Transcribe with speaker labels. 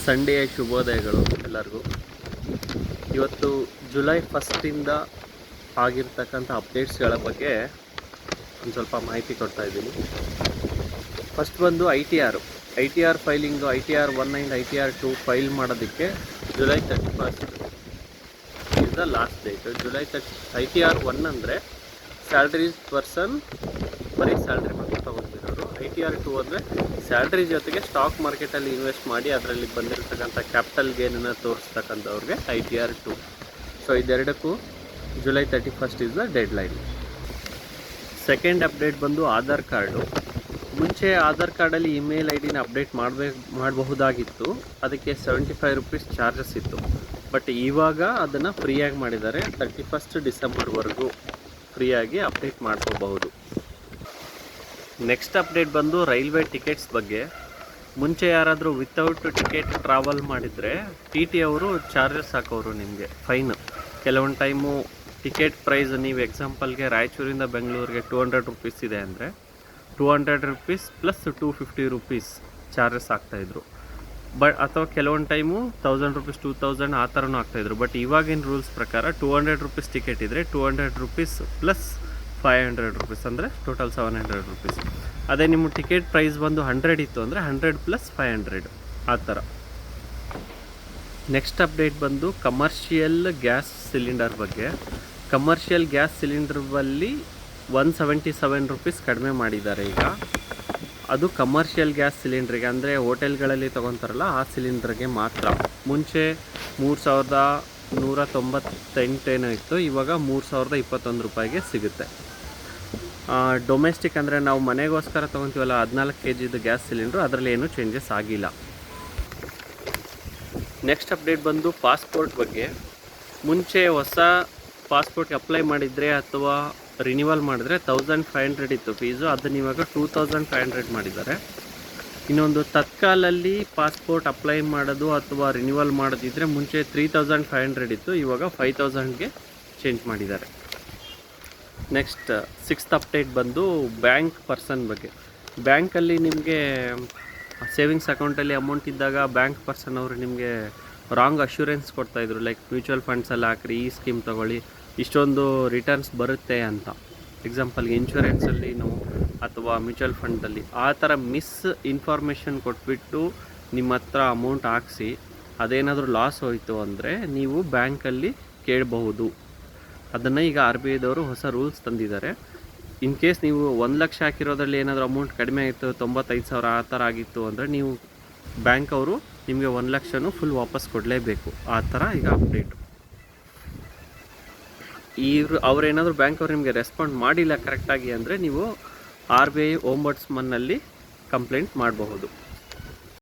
Speaker 1: ಸಂಡೆಯ ಶುಭೋದಯಗಳು ಎಲ್ಲರಿಗೂ. ಇವತ್ತು ಜುಲೈ 1 ಆಗಿರ್ತಕ್ಕಂಥ ಅಪ್ಡೇಟ್ಸ್ಗಳ ಬಗ್ಗೆ ಒಂದು ಸ್ವಲ್ಪ ಮಾಹಿತಿ ಕೊಡ್ತಾ ಇದ್ದೀನಿ. ಫಸ್ಟ್ ಬಂದು I T R filing ITR 1 and ITR 2 file ಮಾಡೋದಕ್ಕೆ July 31 is the last date. ITR 1 ಅಂದರೆ ಸ್ಯಾಲ್ರೀಸ್ ಪರ್ಸನ್ ಬರೀ ಸ್ಯಾಲ್ರಿ ಮಾತ್ರ ತೊಗೊಂಡಿರೋರು. ITR 2 ಅಂದರೆ ಸ್ಯಾಲ್ರಿ ಜೊತೆಗೆ ಸ್ಟಾಕ್ ಮಾರ್ಕೆಟಲ್ಲಿ ಇನ್ವೆಸ್ಟ್ ಮಾಡಿ ಅದರಲ್ಲಿ ಬಂದಿರತಕ್ಕಂಥ ಕ್ಯಾಪಿಟಲ್ ಗೇನನ್ನು ತೋರಿಸ್ತಕ್ಕಂಥವ್ರಿಗೆ ITR 2. ಸೊ ಇದೆರಡಕ್ಕೂ July 31 is the deadline. Second update ಬಂದು ಆಧಾರ್ ಕಾರ್ಡು. ಮುಂಚೆ ಆಧಾರ್ ಕಾರ್ಡಲ್ಲಿ ಇಮೇಲ್ ID ನ ಅಪ್ಡೇಟ್ ಮಾಡಬಹುದಾಗಿತ್ತು, ಅದಕ್ಕೆ 75 ರೂಪೀಸ್ ಚಾರ್ಜಸ್ ಇತ್ತು. ಬಟ್ ಇವಾಗ ಅದನ್ನು ಫ್ರೀಯಾಗಿ ಮಾಡಿದ್ದಾರೆ. 31 ಡಿಸೆಂಬರ್ವರೆಗೂ ಫ್ರೀಯಾಗಿ ಅಪ್ಡೇಟ್ ಮಾಡ್ಕೋಬಹುದು. ನೆಕ್ಸ್ಟ್ ಅಪ್ಡೇಟ್ ಬಂದು ರೈಲ್ವೆ ಟಿಕೆಟ್ಸ್ ಬಗ್ಗೆ. ಮುಂಚೆ ಯಾರಾದರೂ ವಿತೌಟ್ ಟಿಕೆಟ್ ಟ್ರಾವೆಲ್ ಮಾಡಿದರೆ TT ಅವರು ಚಾರ್ಜಸ್ ಹಾಕೋರು, ನಿಮಗೆ ಫೈನ್. ಕೆಲವೊಂದು ಟೈಮು ಟಿಕೆಟ್ ಪ್ರೈಸ್, ನೀವು ಎಕ್ಸಾಂಪಲ್ಗೆ ರಾಯಚೂರಿಂದ ಬೆಂಗಳೂರಿಗೆ 200 ರೂಪೀಸ್ ಇದೆ ಅಂದರೆ 200 ರೂಪೀಸ್ ಪ್ಲಸ್ 250 ರೂಪೀಸ್ ಚಾರ್ಜಸ್ ಆಗ್ತಾಯಿದ್ರು. ಅಥವಾ ಕೆಲವೊಂದು ಟೈಮು 1000 ರೂಪೀಸ್ 2000 ಆ ಥರನೂ ಆಗ್ತಾಯಿದ್ರು. ಬಟ್ ಇವಾಗಿನ ರೂಲ್ಸ್ ಪ್ರಕಾರ 200 ರೂಪೀಸ್ ಟಿಕೆಟ್ ಇದ್ದರೆ 200 ರೂಪೀಸ್ ಪ್ಲಸ್ 500 ರೂಪೀಸ್ ಅಂದರೆ ಟೋಟಲ್ 700 ರೂಪೀಸ್. ಅದೇ ನಿಮ್ಮ ಟಿಕೆಟ್ ಪ್ರೈಸ್ ಬಂದು 100 ಇತ್ತು ಅಂದರೆ 100 ಪ್ಲಸ್ 500 ಆ ಥರ. ನೆಕ್ಸ್ಟ್ ಅಪ್ಡೇಟ್ ಬಂದು ಕಮರ್ಷಿಯಲ್ ಗ್ಯಾಸ್ ಸಿಲಿಂಡರ್ ಬಗ್ಗೆ. ಕಮರ್ಷಿಯಲ್ ಗ್ಯಾಸ್ ಸಿಲಿಂಡರ್ನಲ್ಲಿ 177 ರೂಪೀಸ್ ಕಡಿಮೆ ಮಾಡಿದ್ದಾರೆ ಈಗ. ಅದು ಕಮರ್ಷಿಯಲ್ ಗ್ಯಾಸ್ ಸಿಲಿಂಡ್ರಿಗೆ, ಅಂದರೆ ಹೋಟೆಲ್ಗಳಲ್ಲಿ ತೊಗೊತಾರಲ್ಲ ಆ ಸಿಲಿಂಡ್ರಿಗೆ ಮಾತ್ರ. ಮುಂಚೆ 3198 ಏನೋ ಇತ್ತು, ಇವಾಗ 3021 ರೂಪಾಯಿಗೆ ಸಿಗುತ್ತೆ. ಡೊಮೆಸ್ಟಿಕ್ ಅಂದರೆ ನಾವು ಮನೆಗೋಸ್ಕರ ತೊಗೊತೀವಲ್ಲ 14 kg ಗ್ಯಾಸ್ ಸಿಲಿಂಡ್ರು, ಅದರಲ್ಲಿ ಏನೂ ಚೇಂಜಸ್ ಆಗಿಲ್ಲ. ನೆಕ್ಸ್ಟ್ ಅಪ್ಡೇಟ್ ಬಂದು ಪಾಸ್ಪೋರ್ಟ್ ಬಗ್ಗೆ. ಮುಂಚೆ ಹೊಸ ಪಾಸ್ಪೋರ್ಟ್ಗೆ ಅಪ್ಲೈ ಮಾಡಿದರೆ ಅಥವಾ ರಿನ್ಯೂವಲ್ ಮಾಡಿದ್ರೆ 1500 ಇತ್ತು ಫೀಸು, ಅದನ್ನು ಇವಾಗ 2500 ಮಾಡಿದ್ದಾರೆ. ಇನ್ನೊಂದು ತತ್ಕಾಲಲ್ಲಿ ಪಾಸ್ಪೋರ್ಟ್ ಅಪ್ಲೈ ಮಾಡೋದು ಅಥವಾ ರಿನ್ಯೂವಲ್ ಮಾಡೋದಿದ್ರೆ ಮುಂಚೆ 3500 ಇತ್ತು, ಇವಾಗ 5000ಗೆ ಚೇಂಜ್ ಮಾಡಿದ್ದಾರೆ. ನೆಕ್ಸ್ಟ್ ಸಿಕ್ಸ್ತ್ ಅಪ್ಡೇಟ್ ಬಂದು ಬ್ಯಾಂಕ್ ಪರ್ಸನ್ ಬಗ್ಗೆ. ಬ್ಯಾಂಕಲ್ಲಿ ನಿಮಗೆ ಸೇವಿಂಗ್ಸ್ ಅಕೌಂಟಲ್ಲಿ ಅಮೌಂಟ್ ಇದ್ದಾಗ ಬ್ಯಾಂಕ್ ಪರ್ಸನ್ ಅವರು ನಿಮಗೆ ರಾಂಗ್ ಅಶ್ಯೂರೆನ್ಸ್ ಕೊಡ್ತಾಯಿದ್ರು, ಲೈಕ್ ಮ್ಯೂಚುವಲ್ ಫಂಡ್ಸಲ್ಲಿ ಹಾಕ್ರಿ, ಈ ಸ್ಕೀಮ್ ತೊಗೊಳ್ಳಿ, ಇಷ್ಟೊಂದು ರಿಟರ್ನ್ಸ್ ಬರುತ್ತೆ ಅಂತ. ಎಕ್ಸಾಂಪಲ್ಗೆ ಇನ್ಶೂರೆನ್ಸಲ್ಲಿನೂ ಅಥವಾ ಮ್ಯೂಚುವಲ್ ಫಂಡಲ್ಲಿ ಆ ಥರ ಮಿಸ್ ಇನ್ಫಾರ್ಮೇಷನ್ ಕೊಟ್ಬಿಟ್ಟು ನಿಮ್ಮ ಹತ್ರ ಅಮೌಂಟ್ ಹಾಕ್ಸಿ ಅದೇನಾದರೂ ಲಾಸ್ ಹೋಯಿತು ಅಂದರೆ ನೀವು ಬ್ಯಾಂಕಲ್ಲಿ ಕೇಳಬಹುದು. ಅದನ್ನು ಈಗ RBI ದವರು ಹೊಸ ರೂಲ್ಸ್ ತಂದಿದ್ದಾರೆ. ಇನ್ ಕೇಸ್ ನೀವು 1 ಲಕ್ಷ ಹಾಕಿರೋದ್ರಲ್ಲಿ ಏನಾದರೂ ಅಮೌಂಟ್ ಕಡಿಮೆ ಆಯಿತು, 95,000 ಆ ಥರ ಆಗಿತ್ತು ಅಂದರೆ ನೀವು ಬ್ಯಾಂಕ್ ಅವರು ನಿಮಗೆ 1 ಲಕ್ಷನೂ ಫುಲ್ ವಾಪಸ್ ಕೊಡಲೇಬೇಕು. ಆ ಥರ ಈಗ ಅಪ್ಡೇಟು. ಅವರೇನಾದರೂ ಬ್ಯಾಂಕ್ ಅವ್ರು ನಿಮಗೆ ರೆಸ್ಪಾಂಡ್ ಮಾಡಿಲ್ಲ ಕರೆಕ್ಟಾಗಿ ಅಂದರೆ ನೀವು RBI ಓಂಬಡ್ಸ್ಮನ್ನಲ್ಲಿ ಕಂಪ್ಲೇಂಟ್ ಮಾಡಬಹುದು.